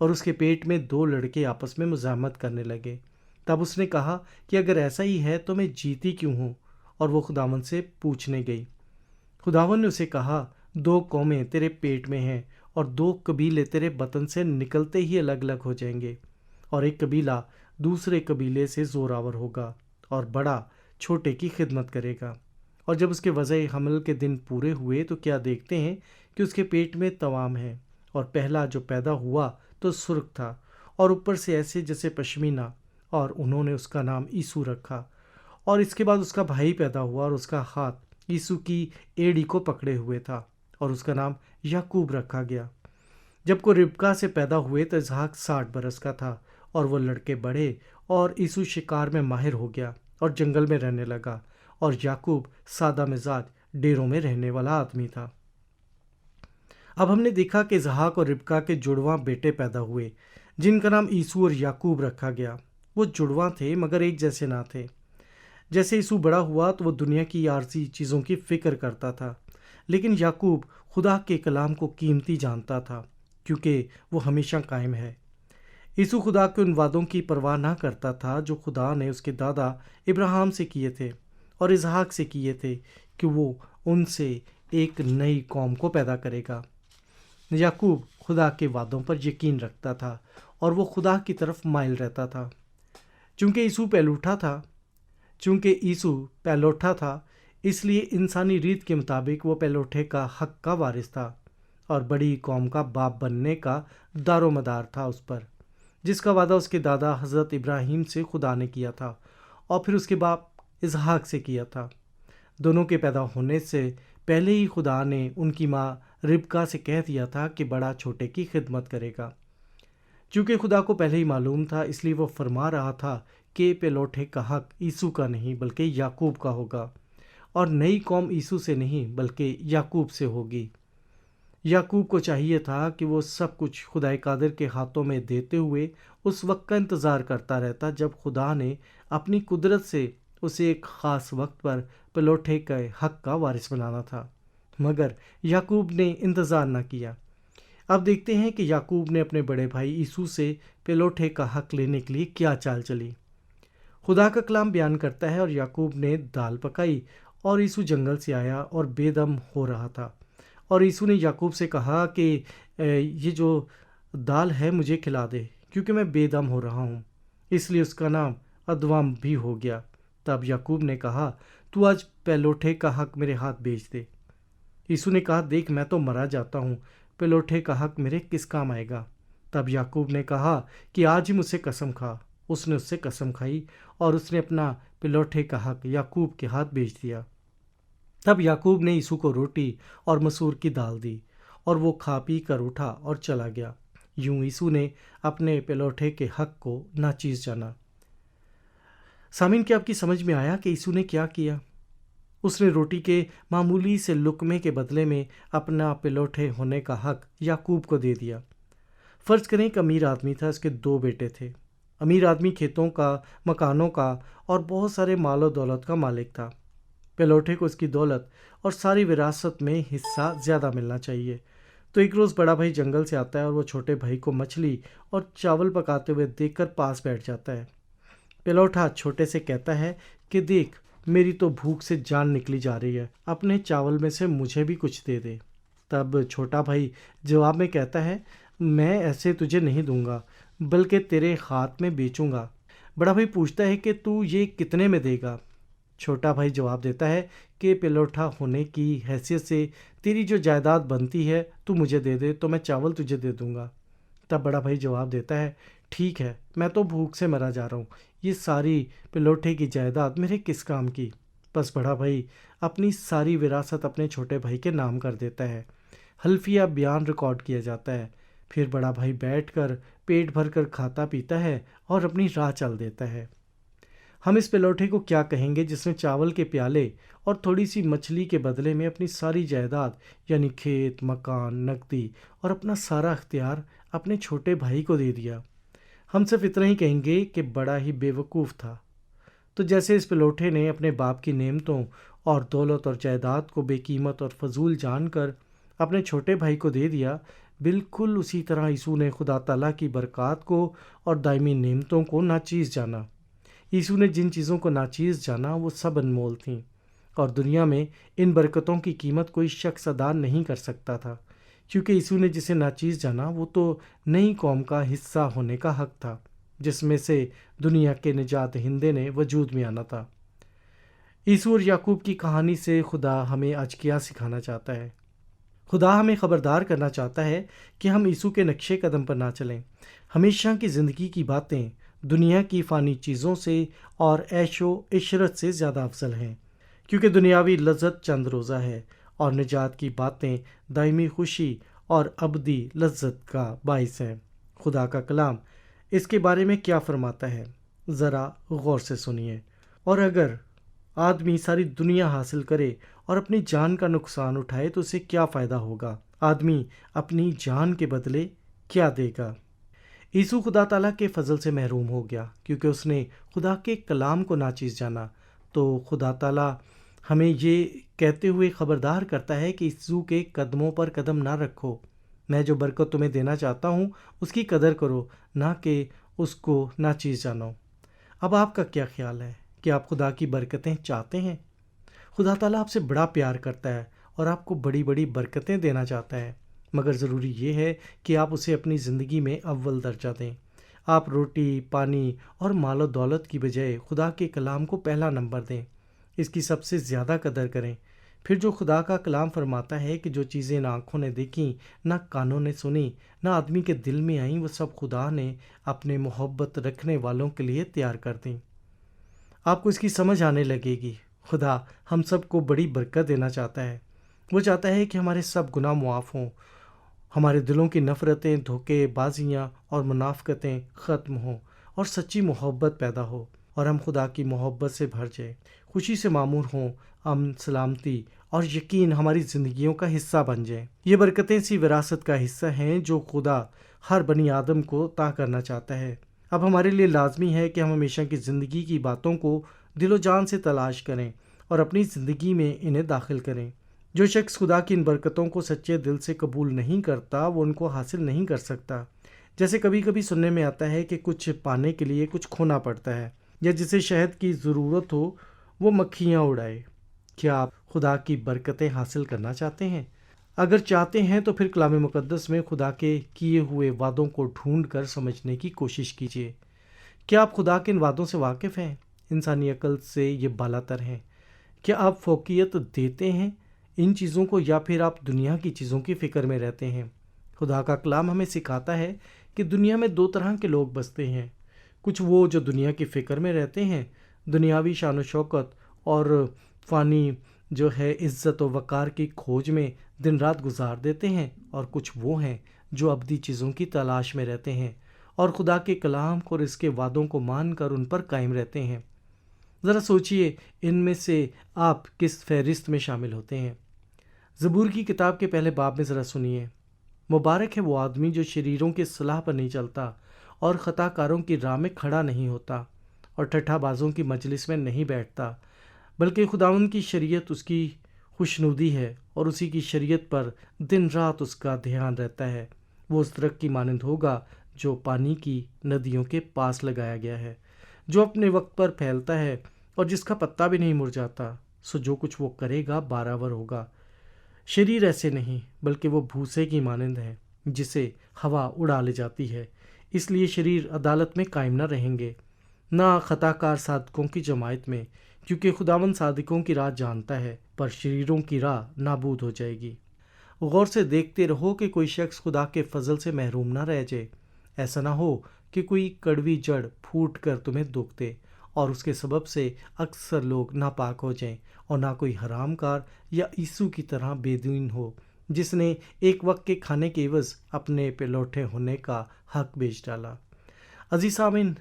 اور اس کے پیٹ میں 2 لڑکے آپس میں مزاحمت کرنے لگے۔ تب اس نے کہا کہ اگر ایسا ہی ہے تو میں جیتی کیوں ہوں؟ اور وہ خداوند سے پوچھنے گئی۔ خداوند نے اسے کہا، 2 قومیں تیرے پیٹ میں ہیں اور 2 قبیلے تیرے بطن سے نکلتے ہی الگ الگ ہو جائیں گے، اور ایک قبیلہ دوسرے قبیلے سے زوراور ہوگا اور بڑا چھوٹے کی خدمت کرے گا۔ اور جب اس کے وضع حمل کے دن پورے ہوئے تو کیا دیکھتے ہیں کہ اس کے پیٹ میں توام ہے، اور پہلا جو پیدا ہوا تو سرخ تھا اور اوپر سے ایسے جیسے پشمینہ، اور انہوں نے اس کا نام یسوع رکھا۔ اور اس کے بعد اس کا بھائی پیدا ہوا اور اس کا ہاتھ یسوع کی ایڑی کو پکڑے ہوئے تھا، اور اس کا نام یعقوب رکھا گیا۔ جب کو ربکا سے پیدا ہوئے تو اسحاق 60 برس کا تھا، اور وہ لڑکے بڑھے اور یسوع شکار میں ماہر ہو گیا اور جنگل میں رہنے لگا، اور یعقوب سادہ مزاج ڈیروں میں رہنے والا آدمی تھا۔ اب ہم نے دیکھا کہ اسحاق اور ربکا کے جڑواں بیٹے پیدا ہوئے جن کا نام یسوع اور یعقوب رکھا گیا۔ وہ جڑواں تھے مگر ایک جیسے نہ تھے۔ جیسے یسوع بڑا ہوا تو وہ دنیا کی عارضی چیزوں کی فکر کرتا تھا، لیکن یعقوب خدا کے کلام کو قیمتی جانتا تھا کیونکہ وہ ہمیشہ قائم ہے۔ یسوع خدا کے ان وعدوں کی پرواہ نہ کرتا تھا جو خدا نے اس کے دادا ابراہیم سے کیے تھے اور اسحاق سے کیے تھے کہ وہ ان سے ایک نئی قوم کو پیدا کرے گا۔ یعقوب خدا کے وعدوں پر یقین رکھتا تھا اور وہ خدا کی طرف مائل رہتا تھا۔ چونکہ یسوع پہلوٹا تھا، اس لیے انسانی ریت کے مطابق وہ پہلوٹے کا حق کا وارث تھا اور بڑی قوم کا باپ بننے کا دار و مدار تھا اس پر، جس کا وعدہ اس کے دادا حضرت ابراہیم سے خدا نے کیا تھا اور پھر اس کے باپ اسحاق سے کیا تھا۔ دونوں کے پیدا ہونے سے پہلے ہی خدا نے ان کی ماں ربکا سے کہہ دیا تھا کہ بڑا چھوٹے کی خدمت کرے گا۔ چونکہ خدا کو پہلے ہی معلوم تھا، اس لیے وہ فرما رہا تھا کہ پہلوٹے کا حق یسوع کا نہیں بلکہ یعقوب کا ہوگا، اور نئی قوم یسوع سے نہیں بلکہ یعقوب سے ہوگی۔ یعقوب کو چاہیے تھا کہ وہ سب کچھ خدا قادر کے ہاتھوں میں دیتے ہوئے اس وقت کا انتظار کرتا رہتا جب خدا نے اپنی قدرت سے اسے ایک خاص وقت پر پلوٹے کے حق کا وارث بنانا تھا، مگر یعقوب نے انتظار نہ کیا۔ اب دیکھتے ہیں کہ یعقوب نے اپنے بڑے بھائی یسوع سے پلوٹے کا حق لینے کے لیے کیا چال چلی۔ خدا کا کلام بیان کرتا ہے، اور یعقوب نے دال پکائی اور یسوع جنگل سے آیا اور بے دم ہو رہا تھا، اور یسوع نے یعقوب سے کہا کہ یہ جو دال ہے مجھے کھلا دے کیونکہ میں بے دم ہو رہا ہوں، اس لیے اس کا نام ادوام بھی ہو گیا۔ تب یعقوب نے کہا، تو آج پہلوٹے کا حق میرے ہاتھ بیچ دے۔ یسوع نے کہا، دیکھ میں تو مرا جاتا ہوں، پہلوٹے کا حق میرے کس کام آئے گا؟ تب یعقوب نے کہا کہ آج ہی مجھ سے قسم کھا۔ اس نے اس سے قسم کھائی اور اس نے اپنا پلوٹے کا حق یعقوب کے ہاتھ بیچ دیا۔ تب یعقوب نے یسوع کو روٹی اور مسور کی دال دی اور وہ کھا پی کر اٹھا اور چلا گیا۔ یوں یسوع نے اپنے پلوٹے کے حق کو ناچیز جانا۔ سامعین، کیا آپ کی سمجھ میں آیا کہ یسوع نے کیا کیا؟ اس نے روٹی کے معمولی سے لقمے کے بدلے میں اپنا پلوٹے ہونے کا حق یعقوب کو دے دیا۔ فرض کریں کہ امیر آدمی تھا، اس کے 2 بیٹے تھے۔ امیر آدمی کھیتوں کا، مکانوں کا اور بہت سارے مال و دولت کا مالک تھا۔ پلوٹے کو اس کی دولت اور ساری وراثت میں حصہ زیادہ ملنا چاہیے۔ تو ایک روز بڑا بھائی جنگل سے آتا ہے اور وہ چھوٹے بھائی کو مچھلی اور چاول پکاتے ہوئے دیکھ کر پاس بیٹھ جاتا ہے۔ پلوٹا چھوٹے سے کہتا ہے کہ دیکھ، میری تو بھوک سے جان نکلی جا رہی ہے، اپنے چاول میں سے مجھے بھی کچھ دے دے۔ تب چھوٹا بھائی جواب میں کہتا ہے، میں ایسے تجھے نہیں دوں گا بلکہ تیرے ہاتھ میں بیچوں گا۔ بڑا بھائی پوچھتا ہے کہ تو یہ کتنے میں دے گا؟ چھوٹا بھائی جواب دیتا ہے کہ پلوٹا ہونے کی حیثیت سے تیری جو جائیداد بنتی ہے تو مجھے دے دے تو میں چاول تجھے دے دوں گا۔ تب بڑا بھائی جواب دیتا ہے، ٹھیک ہے، میں تو بھوک سے مرا جا رہا ہوں، یہ ساری پلوٹے کی جائیداد میرے کس کام کی؟ بس بڑا بھائی اپنی ساری وراثت اپنے چھوٹے بھائی کے نام کر دیتا ہے۔ حلفیہ بیان ریکارڈ کیا جاتا ہے۔ پھر بڑا بھائی بیٹھ کر پیٹ بھر کر کھاتا پیتا ہے اور اپنی راہ چل دیتا ہے۔ ہم اس پلوٹے کو کیا کہیں گے جس نے چاول کے پیالے اور تھوڑی سی مچھلی کے بدلے میں اپنی ساری جائیداد یعنی کھیت، مکان، نقدی اور اپنا سارا اختیار اپنے چھوٹے بھائی کو دے دیا؟ ہم صرف اتنا ہی کہیں گے کہ بڑا ہی بے وقوف تھا۔ تو جیسے اس پلوٹے نے اپنے باپ کی نعمتوں اور دولت اور جائیداد کو بے قیمت اور فضول جان کر اپنے چھوٹے بھائی کو دے دیا، بالکل اسی طرح یسوع نے خدا تعالیٰ کی برکات کو اور دائمی نعمتوں کو ناچیز جانا۔ یسوع نے جن چیزوں کو ناچیز جانا وہ سب انمول تھیں، اور دنیا میں ان برکتوں کی قیمت کوئی شخص ادا نہیں کر سکتا تھا، کیونکہ یسوع نے جسے ناچیز جانا وہ تو نئی قوم کا حصہ ہونے کا حق تھا، جس میں سے دنیا کے نجات دہندے نے وجود میں آنا تھا۔ یسوع اور یعقوب کی کہانی سے خدا ہمیں آج کیا سکھانا چاہتا ہے؟ خدا ہمیں خبردار کرنا چاہتا ہے کہ ہم یسوع کے نقشے قدم پر نہ چلیں۔ ہمیشہ کی زندگی کی باتیں دنیا کی فانی چیزوں سے اور عیش و عشرت سے زیادہ افضل ہیں، کیونکہ دنیاوی لذت چند روزہ ہے اور نجات کی باتیں دائمی خوشی اور ابدی لذت کا باعث ہیں۔ خدا کا کلام اس کے بارے میں کیا فرماتا ہے؟ ذرا غور سے سنیے۔ اور اگر آدمی ساری دنیا حاصل کرے اور اپنی جان کا نقصان اٹھائے تو اسے کیا فائدہ ہوگا؟ آدمی اپنی جان کے بدلے کیا دے گا؟ یسوع خدا تعالیٰ کے فضل سے محروم ہو گیا کیونکہ اس نے خدا کے کلام کو ناچیز جانا۔ تو خدا تعالیٰ ہمیں یہ کہتے ہوئے خبردار کرتا ہے کہ یسوع کے قدموں پر قدم نہ رکھو۔ میں جو برکت تمہیں دینا چاہتا ہوں اس کی قدر کرو، نہ کہ اس کو ناچیز جانو۔ اب آپ کا کیا خیال ہے کہ آپ خدا کی برکتیں چاہتے ہیں؟ خدا تعالیٰ آپ سے بڑا پیار کرتا ہے اور آپ کو بڑی بڑی برکتیں دینا چاہتا ہے، مگر ضروری یہ ہے کہ آپ اسے اپنی زندگی میں اول درجہ دیں۔ آپ روٹی، پانی اور مال و دولت کی بجائے خدا کے کلام کو پہلا نمبر دیں، اس کی سب سے زیادہ قدر کریں۔ پھر جو خدا کا کلام فرماتا ہے کہ جو چیزیں نہ آنکھوں نے دیکھیں، نہ کانوں نے سنی، نہ آدمی کے دل میں آئیں، وہ سب خدا نے اپنے محبت رکھنے والوں کے لیے تیار کر دیں۔ آپ کو اس کی سمجھ آنے لگے گی۔ خدا ہم سب کو بڑی برکت دینا چاہتا ہے۔ وہ چاہتا ہے کہ ہمارے سب گناہ معاف ہوں، ہمارے دلوں کی نفرتیں، دھوکے بازیاں اور منافقتیں ختم ہوں اور سچی محبت پیدا ہو، اور ہم خدا کی محبت سے بھر جائیں، خوشی سے معمور ہوں، امن، سلامتی اور یقین ہماری زندگیوں کا حصہ بن جائیں۔ یہ برکتیں اسی وراثت کا حصہ ہیں جو خدا ہر بنی آدم کو عطا کرنا چاہتا ہے۔ اب ہمارے لیے لازمی ہے کہ ہم ہمیشہ کی زندگی کی باتوں کو دل و جان سے تلاش کریں اور اپنی زندگی میں انہیں داخل کریں۔ جو شخص خدا کی ان برکتوں کو سچے دل سے قبول نہیں کرتا وہ ان کو حاصل نہیں کر سکتا۔ جیسے کبھی کبھی سننے میں آتا ہے کہ کچھ پانے کے لیے کچھ کھونا پڑتا ہے، یا جسے شہد کی ضرورت ہو وہ مکھیاں اڑائے۔ کیا آپ خدا کی برکتیں حاصل کرنا چاہتے ہیں؟ اگر چاہتے ہیں تو پھر کلام مقدس میں خدا کے کیے ہوئے وعدوں کو ڈھونڈ کر سمجھنے کی کوشش کیجیے۔ کیا آپ خدا کے ان وعدوں سے واقف ہیں؟ انسانی عقل سے یہ بالا تر ہیں۔ کیا آپ فوقیت دیتے ہیں ان چیزوں کو، یا پھر آپ دنیا کی چیزوں کی فکر میں رہتے ہیں؟ خدا کا کلام ہمیں سکھاتا ہے کہ دنیا میں دو طرح کے لوگ بستے ہیں۔ کچھ وہ جو دنیا کی فکر میں رہتے ہیں، دنیاوی شان و شوکت اور فانی جو ہے عزت و وقار کی کھوج میں دن رات گزار دیتے ہیں، اور کچھ وہ ہیں جو ابدی چیزوں کی تلاش میں رہتے ہیں اور خدا کے کلام اور اس کے وعدوں کو مان کر ان پر قائم رہتے ہیں۔ ذرا سوچئے ان میں سے آپ کس فہرست میں شامل ہوتے ہیں؟ زبور کی کتاب کے پہلے باب میں ذرا سنیے۔ مبارک ہے وہ آدمی جو شریروں کی صلاح پر نہیں چلتا اور خطا کاروں کی راہ میں کھڑا نہیں ہوتا اور ٹھٹھا بازوں کی مجلس میں نہیں بیٹھتا، بلکہ خداوند کی شریعت اس کی خوشنودی ہے اور اسی کی شریعت پر دن رات اس کا دھیان رہتا ہے۔ وہ اس درخت کی مانند ہوگا جو پانی کی ندیوں کے پاس لگایا گیا ہے، جو اپنے وقت پر پھیلتا ہے اور جس کا پتا بھی نہیں مرجھاتا۔ سو جو کچھ وہ کرے گا برابر ہوگا۔ شریر ایسے نہیں، بلکہ وہ بھوسے کی مانند ہے جسے ہوا اڑا لے جاتی ہے۔ اس لیے شریر عدالت میں قائم نہ رہیں گے، نہ خطا کار صادقوں کی جماعت میں، کیونکہ خداوند صادقوں کی راہ جانتا ہے، پر شریروں کی راہ نابود ہو جائے گی۔ غور سے دیکھتے رہو کہ کوئی شخص خدا کے فضل سے محروم نہ رہ جائے۔ ایسا نہ ہو کہ کوئی کڑوی جڑ پھوٹ کر تمہیں دکھ دے اور اس کے سبب سے اکثر لوگ ناپاک ہو جائیں، اور نہ کوئی حرام کار یا عیسو کی طرح بے دین ہو جس نے ایک وقت کے کھانے کے عوض اپنے پہ لوٹے ہونے کا حق بیچ ڈالا۔ عزیز سامعین،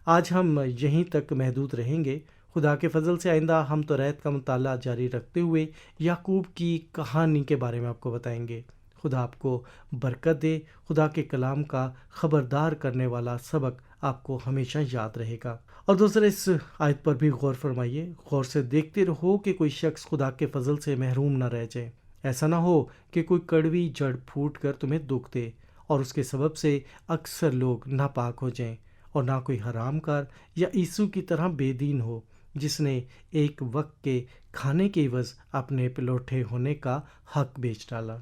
آج ہم یہیں تک محدود رہیں گے۔ خدا کے فضل سے آئندہ ہم توریت کا مطالعہ جاری رکھتے ہوئے یعقوب کی کہانی کے بارے میں آپ کو بتائیں گے۔ خدا آپ کو برکت دے۔ خدا کے کلام کا خبردار کرنے والا سبق آپ کو ہمیشہ یاد رہے گا۔ اور دوسرے اس آیت پر بھی غور فرمائیے، غور سے دیکھتے رہو کہ کوئی شخص خدا کے فضل سے محروم نہ رہ جائے۔ ایسا نہ ہو کہ کوئی کڑوی جڑ پھوٹ کر تمہیں دکھ دے اور اس کے سبب سے اکثر لوگ ناپاک ہو جائیں، اور نہ کوئی حرام کار یا عیسو کی طرح بے دین ہو جس نے ایک وقت کے کھانے کے عوض اپنے پلوٹھے ہونے کا حق بیچ ڈالا۔